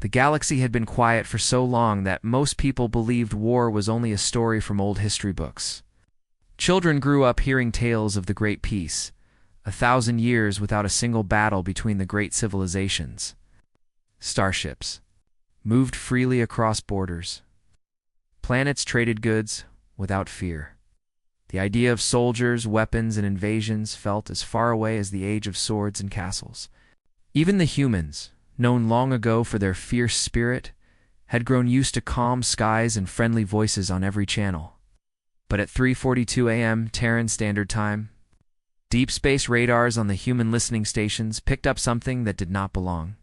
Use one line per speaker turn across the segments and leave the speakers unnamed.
The galaxy had been quiet for so long that most people believed war was only a story from old history books. Children grew up hearing tales of the Great Peace, 1,000 years without a single battle between the great civilizations. Starships moved freely across borders. Planets traded goods without fear. The idea of soldiers, weapons, and invasions felt as far away as the age of swords and castles. Even the humans, known long ago for their fierce spirit, had grown used to calm skies and friendly voices on every channel. But at 3:42 a.m. Terran Standard Time, deep space radars on the human listening stations picked up something that did not belong.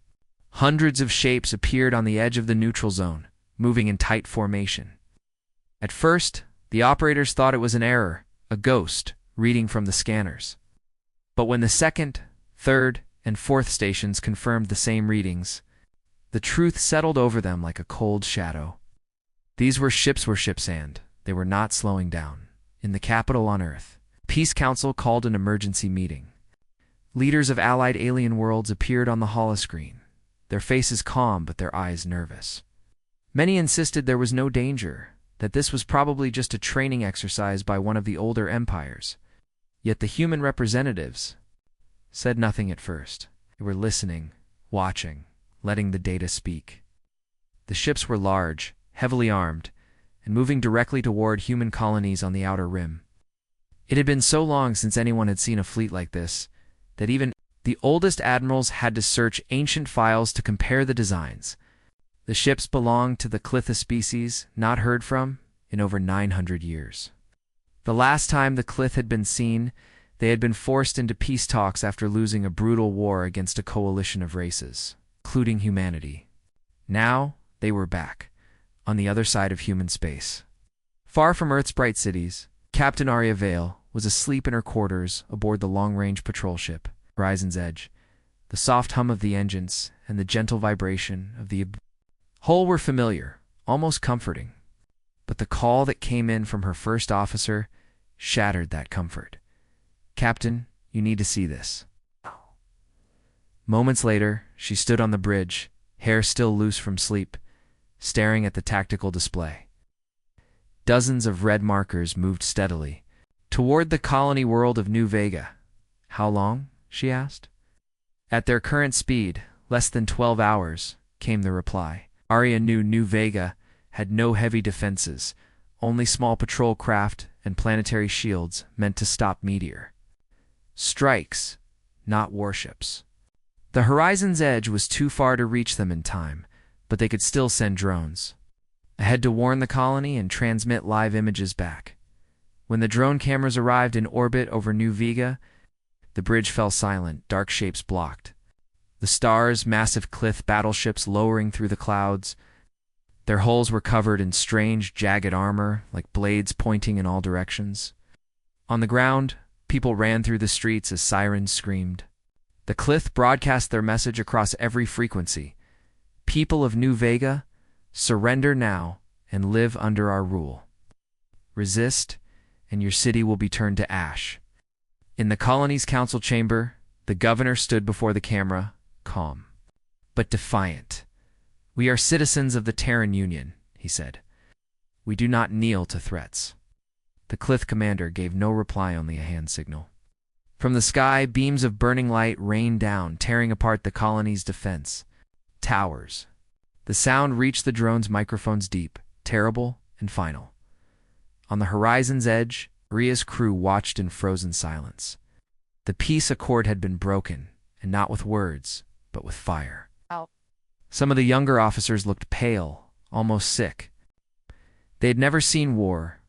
Hundreds of shapes appeared on the edge of the neutral zone, moving in tight formation. At first, the operators thought it was an error, a ghost, reading from the scanners. But when the second, third, and fourth stations confirmed the same readings, the truth settled over them like a cold shadow. These were ships, and they were not slowing down. In the capital on Earth, Peace Council called an emergency meeting. Leaders of allied alien worlds appeared on the holoscreen, their faces calm but their eyes nervous. Many insisted there was no danger, that this was probably just a training exercise by one of the older empires. Yet the human representatives said nothing at first. They were listening, watching, letting the data speak. The ships were large, heavily armed, and moving directly toward human colonies on the outer rim. It had been so long since anyone had seen a fleet like this, that even the oldest admirals had to search ancient files to compare the designs. The ships belonged to the Clitha species, not heard from in over 900 years. The last time the Clith had been seen, they had been forced into peace talks after losing a brutal war against a coalition of races, including humanity. Now, they were back, on the other side of human space. Far from Earth's bright cities, Captain Arya Vale was asleep in her quarters aboard the long-range patrol ship, Horizon's Edge. The soft hum of the engines and the gentle vibration of the hull were familiar, almost comforting. But the call that came in from her first officer shattered that comfort. "Captain, you need to see this." Moments later, she stood on the bridge, hair still loose from sleep, staring at the tactical display. Dozens of red markers moved steadily toward the colony world of New Vega. "How long?" she asked. "At their current speed, less than 12 hours, came the reply. Arya knew New Vega had no heavy defenses, only small patrol craft and planetary shields meant to stop meteor strikes, not warships. The Horizon's Edge was too far to reach them in time, but they could still send drones ahead to warn the colony and transmit live images back. When the drone cameras arrived in orbit over New Vega, the bridge fell silent, dark shapes blocked. The stars, massive Clith battleships lowering through the clouds. Their hulls were covered in strange, jagged armor, like blades pointing in all directions. On the ground, people ran through the streets as sirens screamed. The Clith broadcast their message across every frequency. "People of New Vega, surrender now and live under our rule. Resist, and your city will be turned to ash." In the colony's council chamber, the governor stood before the camera, calm, but defiant. "We are citizens of the Terran Union," he said. "We do not kneel to threats." The Clith commander gave no reply, only a hand signal. From the sky, beams of burning light rained down, tearing apart the colony's defense towers. The sound reached the drone's microphones deep, terrible, and final. On the Horizon's Edge, Ria's crew watched in frozen silence. The peace accord had been broken, and not with words, but with fire. Some of the younger officers looked pale, almost sick. They had never seen war,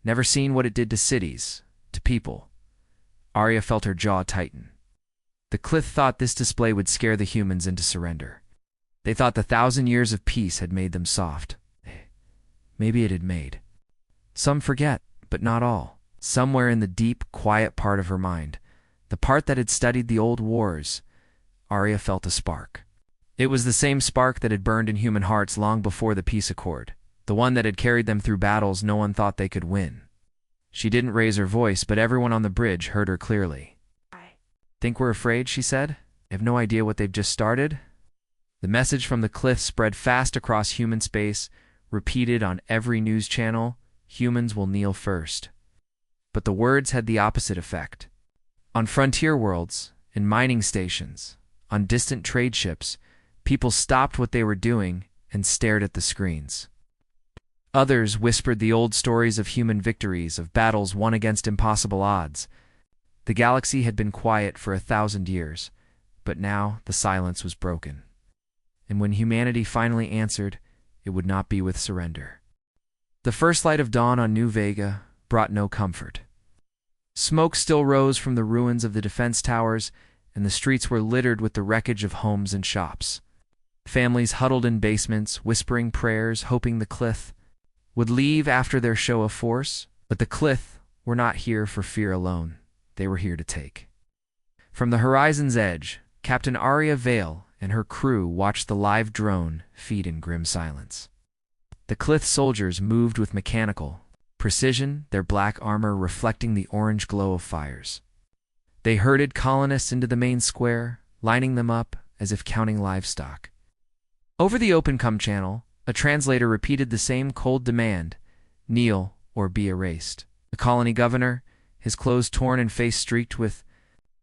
never seen what it did to cities, to people. Arya felt her jaw tighten. The Clith thought this display would scare the humans into surrender. They thought the 1,000 years of peace had made them soft. Maybe it had made. Some forget, but not all. Somewhere in the deep, quiet part of her mind, the part that had studied the old wars, Arya felt a spark. It was the same spark that had burned in human hearts long before the peace accord, the one that had carried them through battles no one thought they could win. She didn't raise her voice, but everyone on the bridge heard her clearly. "Think we're afraid?" she said. "I have no idea what they've just started." The message from the cliff spread fast across human space, repeated on every news channel: humans will kneel first. But the words had the opposite effect. On frontier worlds, in mining stations, on distant trade ships, people stopped what they were doing and stared at the screens. Others whispered the old stories of human victories, of battles won against impossible odds. The galaxy had been quiet for 1,000 years, but now the silence was broken. And when humanity finally answered, it would not be with surrender. The first light of dawn on New Vega brought no comfort. Smoke still rose from the ruins of the defense towers, and the streets were littered with the wreckage of homes and shops. Families huddled in basements, whispering prayers, hoping the Clith would leave after their show of force. But the Clith were not here for fear alone. They were here to take. From the horizon's edge, Captain Arya Vale and her crew watched the live drone feed in grim silence. The Clith soldiers moved with mechanical precision, their black armor reflecting the orange glow of fires. They herded colonists into the main square, lining them up as if counting livestock. Over the open comm channel, a translator repeated the same cold demand: kneel or be erased. The colony governor, his clothes torn and face streaked with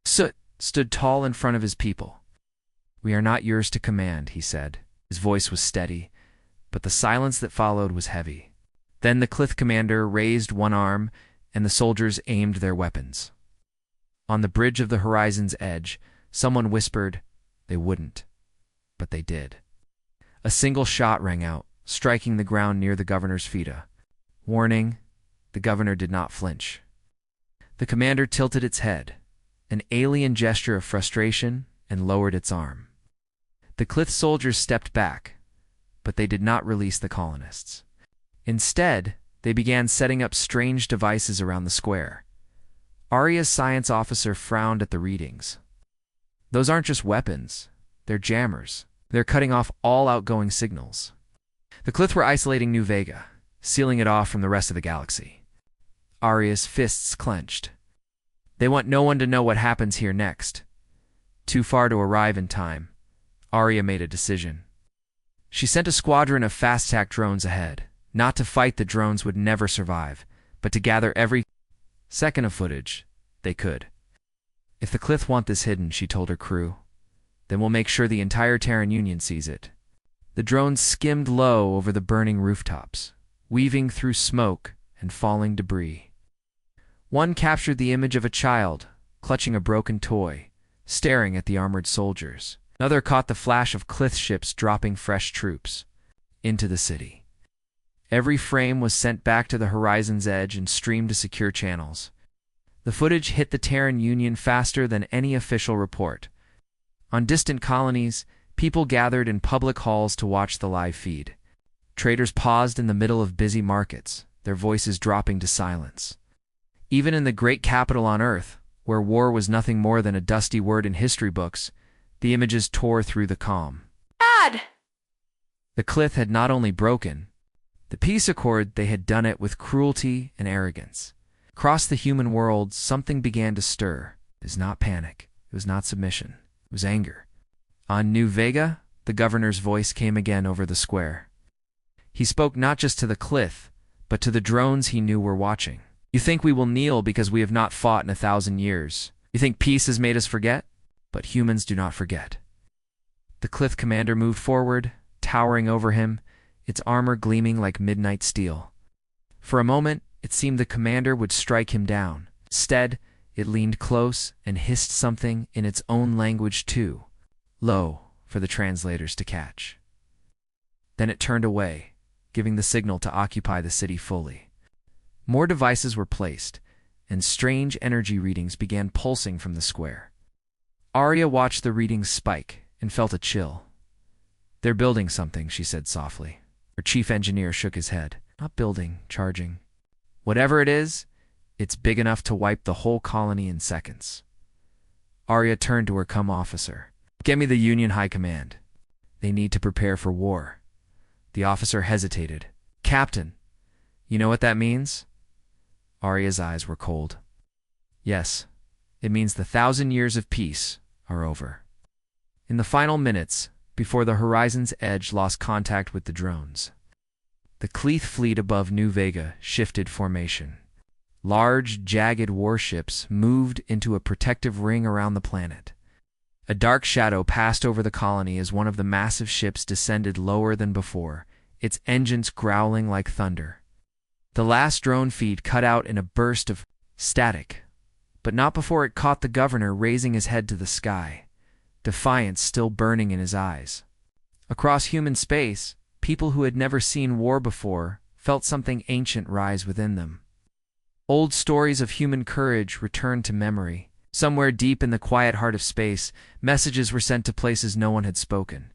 soot, stood tall in front of his people. "We are not yours to command," he said. His voice was steady, but the silence that followed was heavy. Then the Clith commander raised one arm, and the soldiers aimed their weapons. On the bridge of the horizon's edge, someone whispered they wouldn't, but they did. A single shot rang out, striking the ground near the governor's feet. Warning, the governor did not flinch. The commander tilted its head, an alien gesture of frustration, and lowered its arm. The Clith soldiers stepped back, but they did not release the colonists. Instead, they began setting up strange devices around the square. Arya's science officer frowned at the readings. "Those aren't just weapons, they're jammers. They're cutting off all outgoing signals." The Clith were isolating New Vega, sealing it off from the rest of the galaxy. Arya's fists clenched. "They want no one to know what happens here next." Too far to arrive in time, Arya made a decision. She sent a squadron of fast-attack drones ahead, not to fight the drones would never survive, but to gather every second of footage they could. "If the Clith want this hidden," she told her crew, "then we'll make sure the entire Terran Union sees it." The drones skimmed low over the burning rooftops, weaving through smoke and falling debris. One captured the image of a child, clutching a broken toy, staring at the armored soldiers. Another caught the flash of Clith ships dropping fresh troops into the city. Every frame was sent back to the horizon's edge and streamed to secure channels. The footage hit the Terran Union faster than any official report. On distant colonies, people gathered in public halls to watch the live feed. Traders paused in the middle of busy markets, their voices dropping to silence. Even in the great capital on Earth, where war was nothing more than a dusty word in history books, the images tore through the calm.
Dad!
The Clith had not only broken the peace accord, they had done it with cruelty and arrogance. Across the human world, something began to stir. It was not panic. It was not submission. It was anger. On New Vega, the governor's voice came again over the square. He spoke not just to the Clith, but to the drones he knew were watching. "You think we will kneel because we have not fought in 1,000 years? You think peace has made us forget? But humans do not forget." The Clith commander moved forward, towering over him, its armor gleaming like midnight steel. For a moment, it seemed the commander would strike him down. Instead, it leaned close and hissed something in its own language too, low for the translators to catch. Then it turned away, giving the signal to occupy the city fully. More devices were placed, and strange energy readings began pulsing from the square. Arya watched the readings spike and felt a chill. "They're building something," she said softly. Her chief engineer shook his head. "Not building, charging. Whatever it is, it's big enough to wipe the whole colony in seconds." Arya turned to her comm officer. "Get me the Union High Command. They need to prepare for war." The officer hesitated. "Captain, you know what that means?" Arya's eyes were cold. "Yes, it means the 1,000 years of peace are over." In the final minutes, before the horizon's edge lost contact with the drones. The Cleath fleet above New Vega shifted formation. Large, jagged warships moved into a protective ring around the planet. A dark shadow passed over the colony as one of the massive ships descended lower than before, its engines growling like thunder. The last drone feed cut out in a burst of static, but not before it caught the governor raising his head to the sky, defiance still burning in his eyes. Across human space, people who had never seen war before felt something ancient rise within them. Old stories of human courage returned to memory. Somewhere deep in the quiet heart of space, messages were sent to places no one had spoken.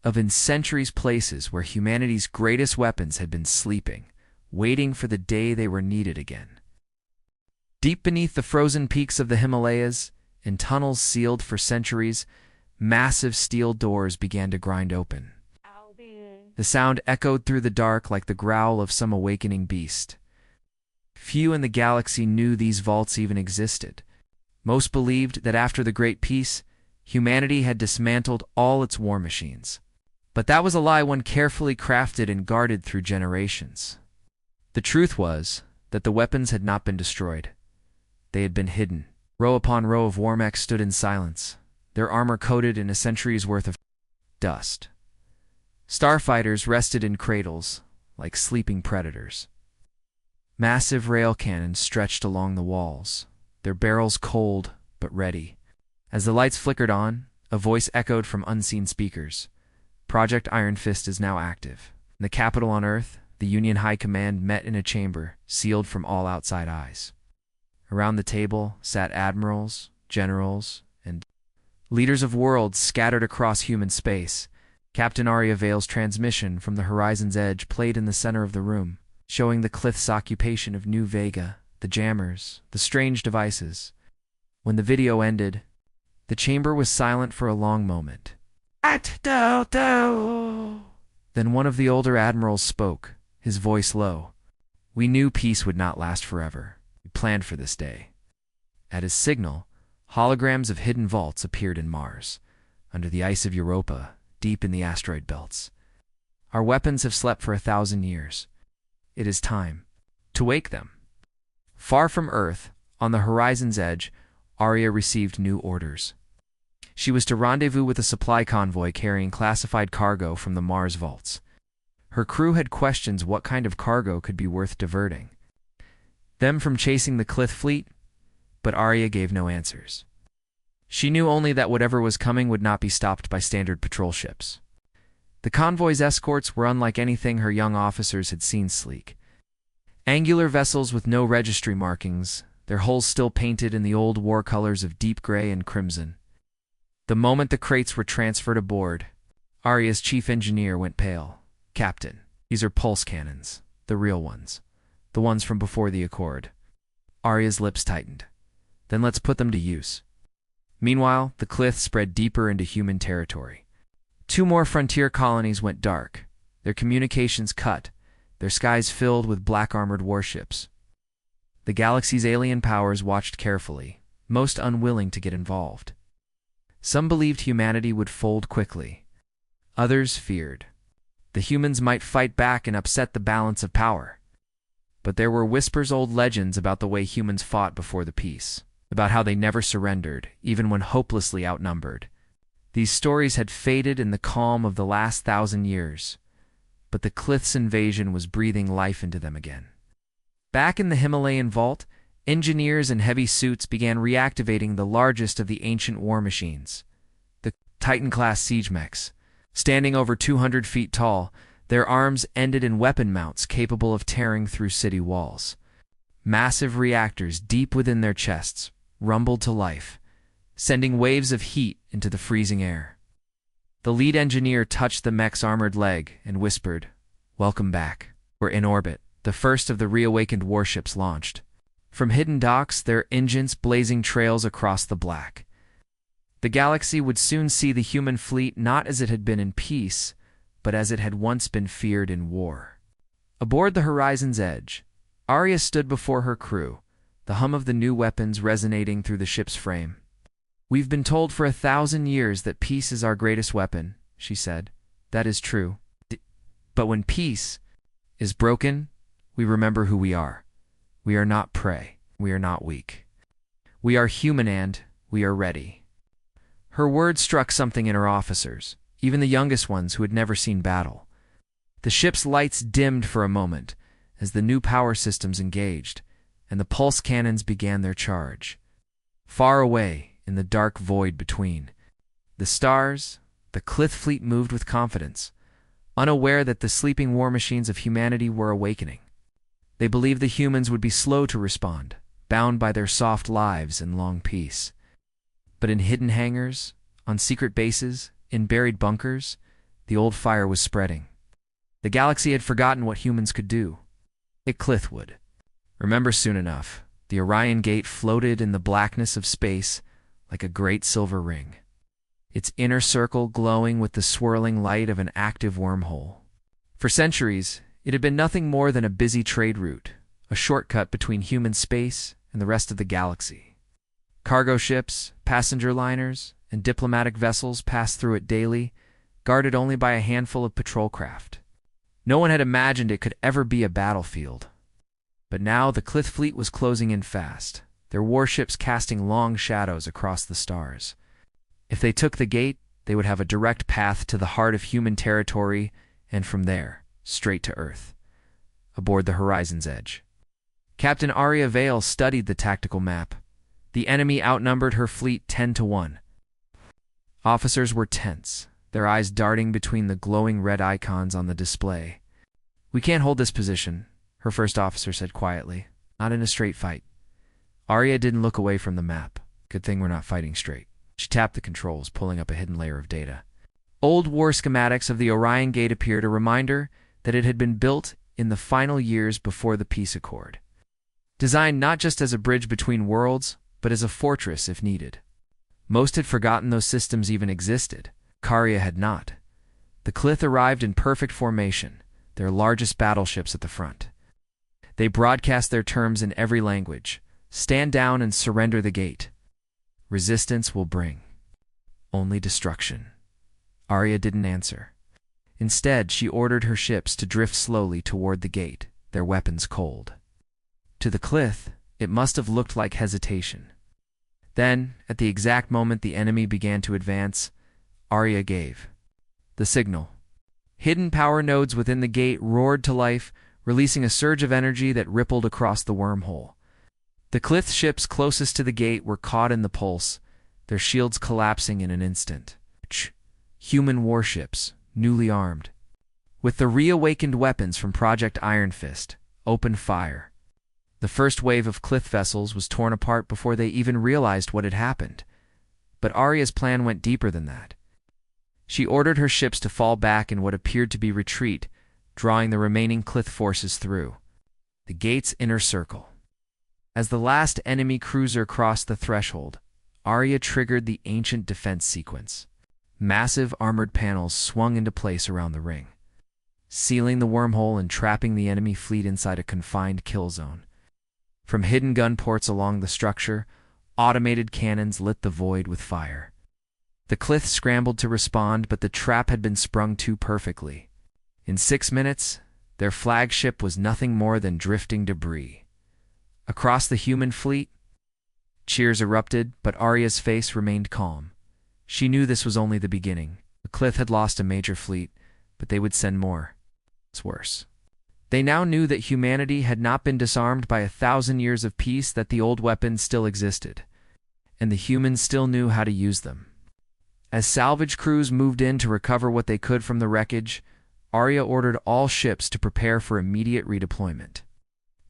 Of in centuries places where humanity's greatest weapons had been sleeping, waiting for the day they were needed again. Deep beneath the frozen peaks of the Himalayas, in tunnels sealed for centuries, massive steel doors began to grind open. The sound echoed through the dark like the growl of some awakening beast. Few in the galaxy knew these vaults even existed. Most believed that after the Great Peace, humanity had dismantled all its war machines. But that was a lie one carefully crafted and guarded through generations. The truth was that the weapons had not been destroyed. They had been hidden. Row upon row of war mechs stood in silence, their armor coated in a century's worth of dust. Starfighters rested in cradles, like sleeping predators. Massive rail cannons stretched along the walls, their barrels cold but ready. As the lights flickered on, a voice echoed from unseen speakers. Project Iron Fist is now active. In the capital on Earth, the Union High Command met in a chamber, sealed from all outside eyes. Around the table sat admirals, generals, and leaders of worlds scattered across human space. Captain Arya Vale's transmission from the horizon's edge played in the center of the room, showing the Cleath's occupation of New Vega, the jammers, the strange devices. When the video ended, the chamber was silent for a long moment. Then one of the older admirals spoke, his voice low. We knew peace would not last forever. We planned for this day. At his signal, holograms of hidden vaults appeared in Mars, under the ice of Europa, deep in the asteroid belts. Our weapons have slept for 1,000 years. It is time to wake them. Far from Earth, on the horizon's edge, Arya received new orders. She was to rendezvous with a supply convoy carrying classified cargo from the Mars vaults. Her crew had questions what kind of cargo could be worth diverting them from chasing the Cleath fleet, but Arya gave no answers. She knew only that whatever was coming would not be stopped by standard patrol ships. The convoy's escorts were unlike anything her young officers had seen sleek. Angular vessels with no registry markings, their hulls still painted in the old war colors of deep gray and crimson. The moment the crates were transferred aboard, Arya's chief engineer went pale. Captain, these are pulse cannons, the real ones, the ones from before the Accord. Arya's lips tightened. Then let's put them to use. Meanwhile, the Cleath spread deeper into human territory. 2 more frontier colonies went dark, their communications cut, their skies filled with black-armored warships. The galaxy's alien powers watched carefully, most unwilling to get involved. Some believed humanity would fold quickly. Others feared the humans might fight back and upset the balance of power. But there were whispers-old legends about the way humans fought before the peace, about how they never surrendered, even when hopelessly outnumbered. These stories had faded in the calm of the last 1,000 years, but the Cleath's invasion was breathing life into them again. Back in the Himalayan vault, engineers in heavy suits began reactivating the largest of the ancient war machines, the Titan-class siege mechs. Standing over 200 feet tall, their arms ended in weapon mounts capable of tearing through city walls. Massive reactors deep within their chests rumbled to life, sending waves of heat into the freezing air. The lead engineer touched the mech's armored leg and whispered, "Welcome back." We're in orbit. The first of the reawakened warships launched. From hidden docks, their engines blazing trails across the black. The galaxy would soon see the human fleet not as it had been in peace, but as it had once been feared in war. Aboard the horizon's edge, Arya stood before her crew, the hum of the new weapons resonating through the ship's frame. "We've been told for 1,000 years that peace is our greatest weapon," she said. That is true. But when peace is broken, we remember who we are. We are not prey. We are not weak. We are human and we are ready. Her words struck something in her officers, even the youngest ones who had never seen battle. The ship's lights dimmed for a moment as the new power systems engaged, and the pulse cannons began their charge. Far away, in the dark void between the stars, the Clith fleet moved with confidence, unaware that the sleeping war machines of humanity were awakening. They believed the humans would be slow to respond, bound by their soft lives and long peace. But in hidden hangars, on secret bases, in buried bunkers, the old fire was spreading. The galaxy had forgotten what humans could do. It Clith would remember soon enough. The Orion Gate floated in the blackness of space like a great silver ring, its inner circle glowing with the swirling light of an active wormhole. For centuries, it had been nothing more than a busy trade route, a shortcut between human space and the rest of the galaxy. Cargo ships, passenger liners, and diplomatic vessels passed through it daily, guarded only by a handful of patrol craft. No one had imagined it could ever be a battlefield. But now the Clith fleet was closing in fast, their warships casting long shadows across the stars. If they took the gate, they would have a direct path to the heart of human territory, and from there, straight to Earth, aboard the horizon's edge. Captain Arya Vale studied the tactical map. The enemy outnumbered her fleet 10-1. Officers were tense, their eyes darting between the glowing red icons on the display. "We can't hold this position," her first officer said quietly. "Not in a straight fight." Arya didn't look away from the map. "Good thing we're not fighting straight." She tapped the controls, pulling up a hidden layer of data. Old war schematics of the Orion Gate appeared, a reminder that it had been built in the final years before the peace accord. Designed not just as a bridge between worlds, but as a fortress if needed. Most had forgotten those systems even existed. Karya had not. The Clith arrived in perfect formation, their largest battleships at the front. They broadcast their terms in every language. "Stand down and surrender the gate. Resistance will bring only destruction." Arya didn't answer. Instead, she ordered her ships to drift slowly toward the gate, their weapons cold. To the Clith, it must have looked like hesitation. Then, at the exact moment the enemy began to advance, Arya gave the signal. Hidden power nodes within the gate roared to life, releasing a surge of energy that rippled across the wormhole. The Clith ships closest to the gate were caught in the pulse, their shields collapsing in an instant. Human warships, newly armed, with the reawakened weapons from Project Iron Fist, opened fire. The first wave of Clith vessels was torn apart before they even realized what had happened. But Arya's plan went deeper than that. She ordered her ships to fall back in what appeared to be retreat, drawing the remaining Clith forces through the gate's inner circle. As the last enemy cruiser crossed the threshold, Arya triggered the ancient defense sequence. Massive armored panels swung into place around the ring, sealing the wormhole and trapping the enemy fleet inside a confined kill zone. From hidden gun ports along the structure, automated cannons lit the void with fire. The Clith scrambled to respond, but the trap had been sprung too perfectly. In 6 minutes, their flagship was nothing more than drifting debris. Across the human fleet, cheers erupted, but Arya's face remained calm. She knew this was only the beginning. The Clith had lost a major fleet, but they would send more. It's worse. They now knew that humanity had not been disarmed by 1,000 years of peace, that the old weapons still existed, and the humans still knew how to use them. As salvage crews moved in to recover what they could from the wreckage, Arya ordered all ships to prepare for immediate redeployment.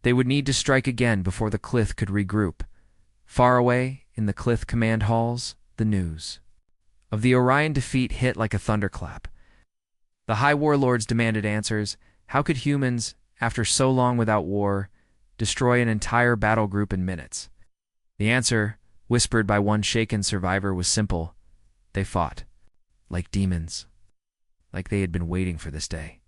They would need to strike again before the Clith could regroup. Far away, in the Clith command halls, the news of the Orion defeat hit like a thunderclap. The High Warlords demanded answers. How could humans, after so long without war, destroy an entire battle group in minutes? The answer, whispered by one shaken survivor, was simple. They fought. Like demons. Like they had been waiting for this day.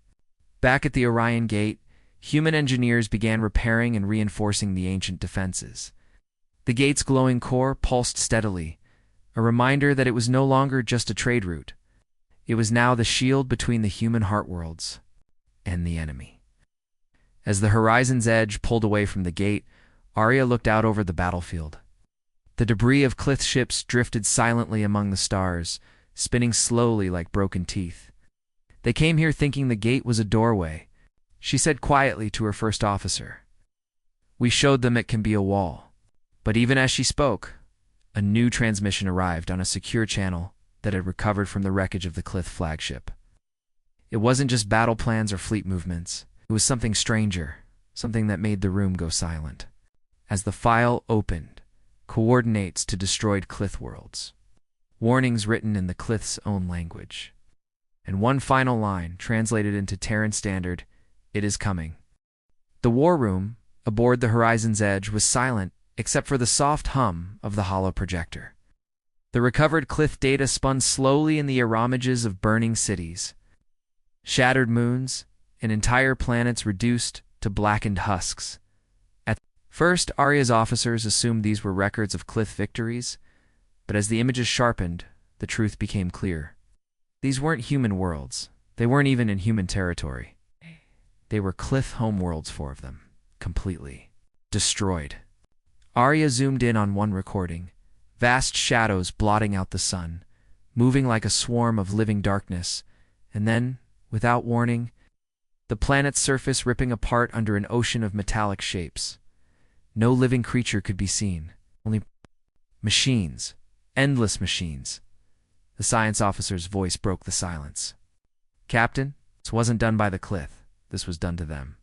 Back at the Orion Gate, human engineers began repairing and reinforcing the ancient defenses. The gate's glowing core pulsed steadily, a reminder that it was no longer just a trade route. It was now the shield between the human heart worlds and the enemy. As the horizon's edge pulled away from the gate, Arya looked out over the battlefield. The debris of Clith's ships drifted silently among the stars, spinning slowly like broken teeth. They came here thinking the gate was a doorway, she said quietly to her first officer. We showed them it can be a wall. But even as she spoke, a new transmission arrived on a secure channel that had recovered from the wreckage of the Clith flagship. It wasn't just battle plans or fleet movements. It was something stranger, something that made the room go silent. As the file opened, coordinates to destroyed Clith worlds. Warnings written in the Clith's own language. And one final line, translated into Terran Standard, it is coming. The war room, aboard the horizon's edge, was silent except for the soft hum of the hollow projector. The recovered Clith data spun slowly in the images of burning cities, shattered moons, and entire planets reduced to blackened husks. At first, Arya's officers assumed these were records of Clith victories, but as the images sharpened, the truth became clear. These weren't human worlds. They weren't even in human territory. They were Clith homeworlds, 4 of them, completely destroyed. Arya zoomed in on one recording, vast shadows blotting out the sun, moving like a swarm of living darkness, and then, without warning, the planet's surface ripping apart under an ocean of metallic shapes. No living creature could be seen, only machines, endless machines. The science officer's voice broke the silence. Captain, this wasn't done by the Clith. This was done to them.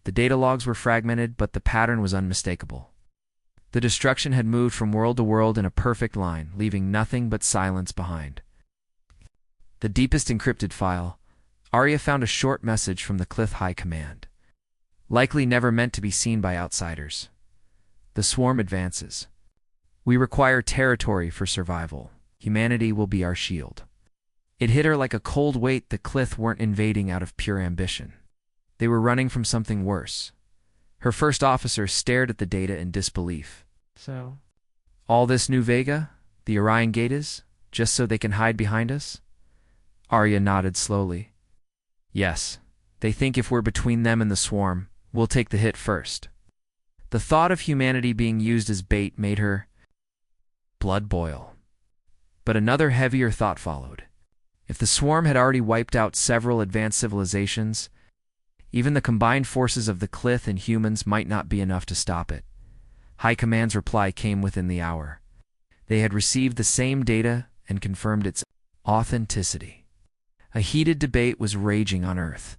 The data logs were fragmented, but the pattern was unmistakable. The destruction had moved from world to world in a perfect line, leaving nothing but silence behind. The deepest encrypted file, Arya found a short message from the Clith High Command. Likely never meant to be seen by outsiders. The swarm advances. We require territory for survival. Humanity will be our shield. It hit her like a cold weight. The Clith weren't invading out of pure ambition. They were running from something worse. Her first officer stared at the data in disbelief. So, all this New Vega, the Orion Gate is, just so they can hide behind us? Arya nodded slowly. Yes, they think if we're between them and the swarm, we'll take the hit first. The thought of humanity being used as bait made her blood boil. But another heavier thought followed. If the swarm had already wiped out several advanced civilizations, even the combined forces of the Clith and humans might not be enough to stop it. High Command's reply came within the hour. They had received the same data and confirmed its authenticity. A heated debate was raging on Earth.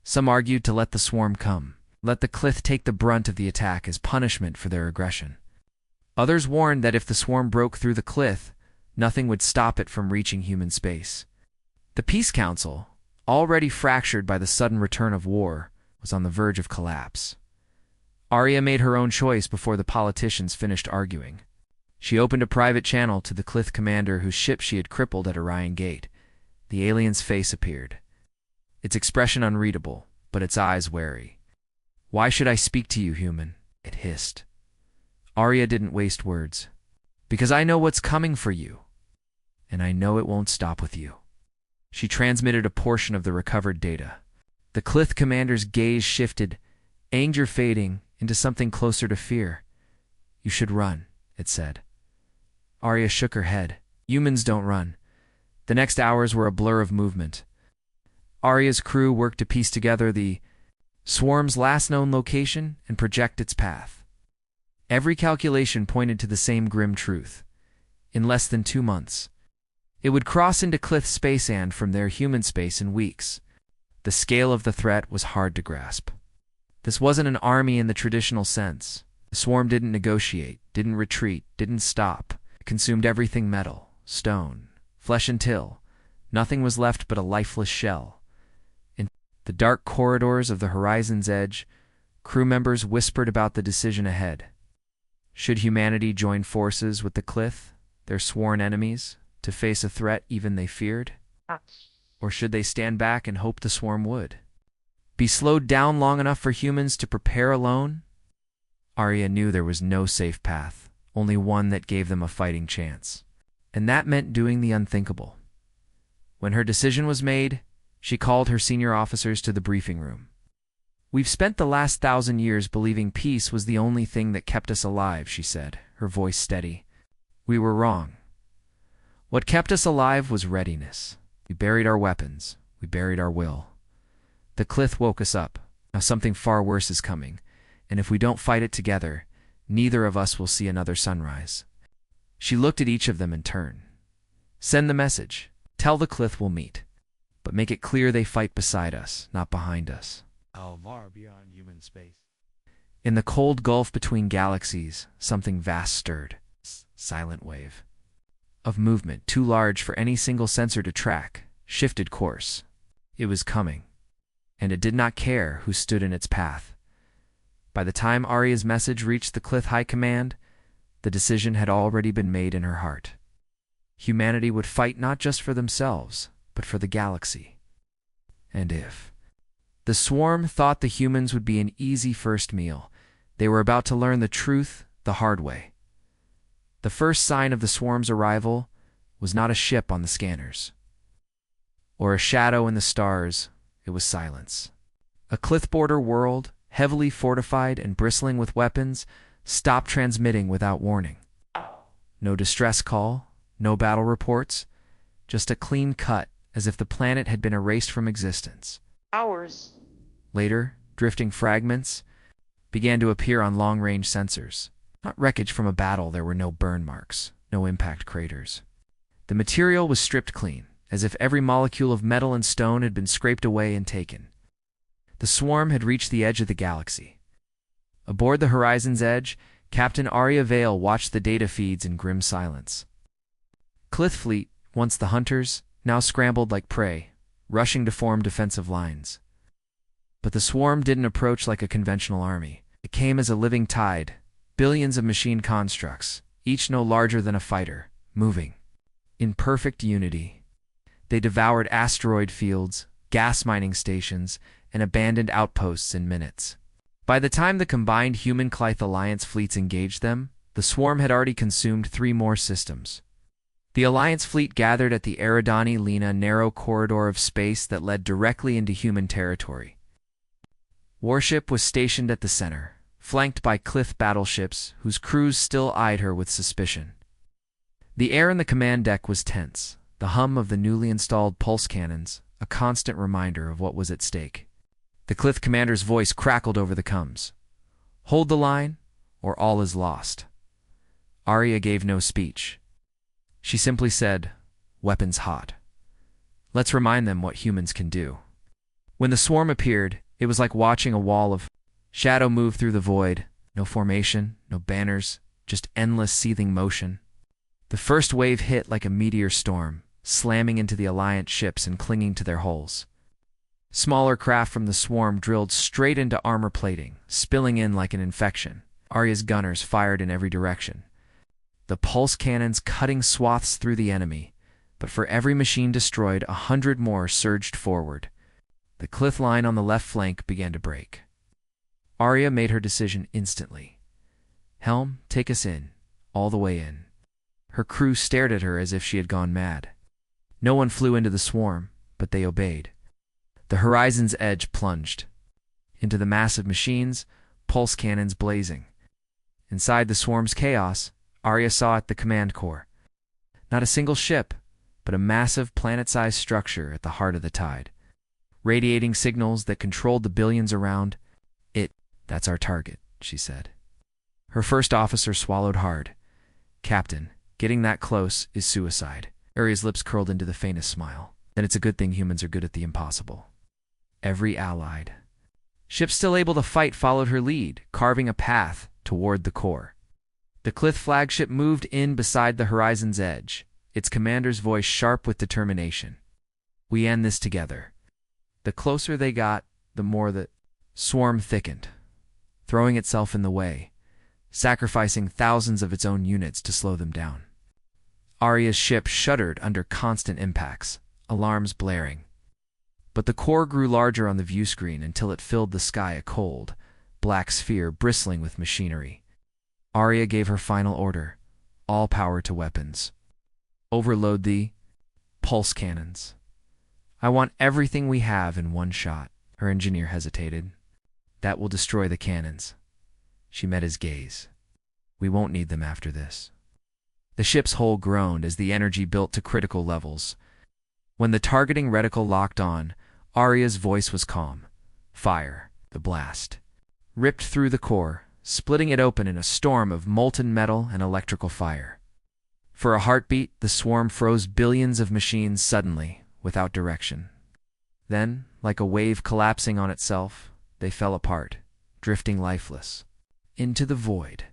Some argued to let the swarm come, let the Clith take the brunt of the attack as punishment for their aggression. Others warned that if the swarm broke through the Clith, nothing would stop it from reaching human space. The Peace Council, already fractured by the sudden return of war, was on the verge of collapse. Arya made her own choice before the politicians finished arguing. She opened a private channel to the Clith commander whose ship she had crippled at Orion Gate. The alien's face appeared. Its expression unreadable, but its eyes wary. Why should I speak to you, human? It hissed. Arya didn't waste words. Because I know what's coming for you. And I know it won't stop with you. She transmitted a portion of the recovered data. The Clith commander's gaze shifted, anger fading into something closer to fear. You should run, it said. Arya shook her head. Humans don't run. The next hours were a blur of movement. Arya's crew worked to piece together the swarm's last known location and project its path. Every calculation pointed to the same grim truth. In less than 2 months, it would cross into Clith space and from their human space in weeks. The scale of the threat was hard to grasp. This wasn't an army in the traditional sense. The swarm didn't negotiate, didn't retreat, didn't stop. It consumed everything metal, stone, flesh until nothing was left but a lifeless shell. In the dark corridors of the horizon's edge, crew members whispered about the decision ahead. Should humanity join forces with the Clith, their sworn enemies, to face a threat even they feared? Or should they stand back and hope the swarm would be slowed down long enough for humans to prepare alone? Arya knew there was no safe path, only one that gave them a fighting chance. And that meant doing the unthinkable. When her decision was made, she called her senior officers to the briefing room. "We've spent the last 1,000 years believing peace was the only thing that kept us alive," she said, her voice steady. "We were wrong. What kept us alive was readiness. We buried our weapons. We buried our will. The Clith woke us up. Now something far worse is coming, and if we don't fight it together, neither of us will see another sunrise." She looked at each of them in turn. "Send the message. Tell the Clith we'll meet. But make it clear they fight beside us, not behind us."
Far beyond human space.
In the cold gulf between galaxies, something vast stirred. Silent wave of movement, too large for any single sensor to track, shifted course. It was coming, and it did not care who stood in its path. By the time Arya's message reached the Clith High Command, the decision had already been made in her heart. Humanity would fight not just for themselves, but for the galaxy. And if the swarm thought the humans would be an easy first meal, they were about to learn the truth the hard way. The first sign of the swarm's arrival was not a ship on the scanners, or a shadow in the stars. It was silence. A Clith border world, heavily fortified and bristling with weapons, stopped transmitting without warning. No distress call, no battle reports, just a clean cut, as if the planet had been erased from existence.
Hours.
Later, drifting fragments began to appear on long-range sensors. Not wreckage from a battle, there were no burn marks, no impact craters. The material was stripped clean, as if every molecule of metal and stone had been scraped away and taken. The swarm had reached the edge of the galaxy. Aboard the horizon's edge, Captain Arya Vale watched the data feeds in grim silence. Clith fleet, once the hunters, now scrambled like prey, rushing to form defensive lines. But the swarm didn't approach like a conventional army. It came as a living tide, billions of machine constructs, each no larger than a fighter, moving in perfect unity. They devoured asteroid fields, gas mining stations, and abandoned outposts in minutes. By the time the combined Human-Clith Alliance fleets engaged them, the swarm had already consumed 3 more systems. The Alliance fleet gathered at the Eridani-Lena narrow corridor of space that led directly into human territory. Warship was stationed at the center, flanked by Clith battleships whose crews still eyed her with suspicion. The air in the command deck was tense, the hum of the newly installed pulse cannons, a constant reminder of what was at stake. The Clith commander's voice crackled over the comms. "Hold the line, or all is lost." Arya gave no speech. She simply said, "Weapons hot. Let's remind them what humans can do." When the swarm appeared, it was like watching a wall of shadow move through the void. No formation, no banners, just endless seething motion. The first wave hit like a meteor storm, slamming into the Alliance ships and clinging to their hulls. Smaller craft from the swarm drilled straight into armor plating, spilling in like an infection. Arya's gunners fired in every direction, the pulse cannons cutting swaths through the enemy, but for every machine destroyed, 100 more surged forward. The Clith line on the left flank began to break. Arya made her decision instantly. "Helm, take us in, all the way in." Her crew stared at her as if she had gone mad. No one flew into the swarm, but they obeyed. The horizon's edge plunged into the massive machines, pulse cannons blazing. Inside the swarm's chaos, Arya saw at the command core. Not a single ship, but a massive planet-sized structure at the heart of the tide, radiating signals that controlled the billions around it. "That's our target," she said. Her first officer swallowed hard. "Captain, getting that close is suicide." Arya's lips curled into the faintest smile. "Then it's a good thing humans are good at the impossible." Every allied ship still able to fight followed her lead, carving a path toward the core. The Clith flagship moved in beside the horizon's edge, its commander's voice sharp with determination. "We end this together." The closer they got, the more the swarm thickened, throwing itself in the way, sacrificing thousands of its own units to slow them down. Arya's ship shuddered under constant impacts, alarms blaring. But the core grew larger on the view screen until it filled the sky, a cold, black sphere bristling with machinery. Arya gave her final order, all power to weapons. Overload the pulse cannons. I want everything we have in one shot. Her engineer hesitated. That will destroy the cannons. She met his gaze. We won't need them after this. The ship's hull groaned as the energy built to critical levels. When the targeting reticle locked on, Arya's voice was calm. Fire. The blast ripped through the core, splitting it open in a storm of molten metal and electrical fire. For a heartbeat, the swarm froze billions of machines suddenly, without direction. Then, like a wave collapsing on itself, they fell apart, drifting lifeless into the void.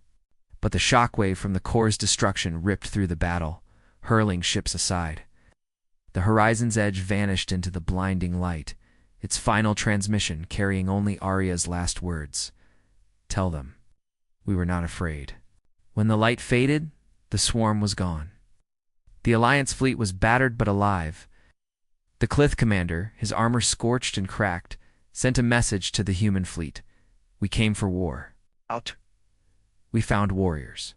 But the shockwave from the core's destruction ripped through the battle, hurling ships aside. The horizon's edge vanished into the blinding light, its final transmission carrying only Arya's last words. Tell them, we were not afraid. When the light faded, the swarm was gone. The Alliance fleet was battered but alive. The Clith commander, his armor scorched and cracked, sent a message to the human fleet. We came for war.
Out.
We found warriors.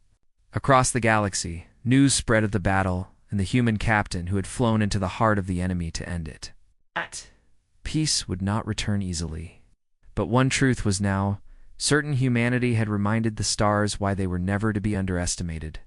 Across the galaxy, news spread of the battle and the human captain who had flown into the heart of the enemy to end it. Peace would not return easily. But one truth was now certain: humanity had reminded the stars why they were never to be underestimated.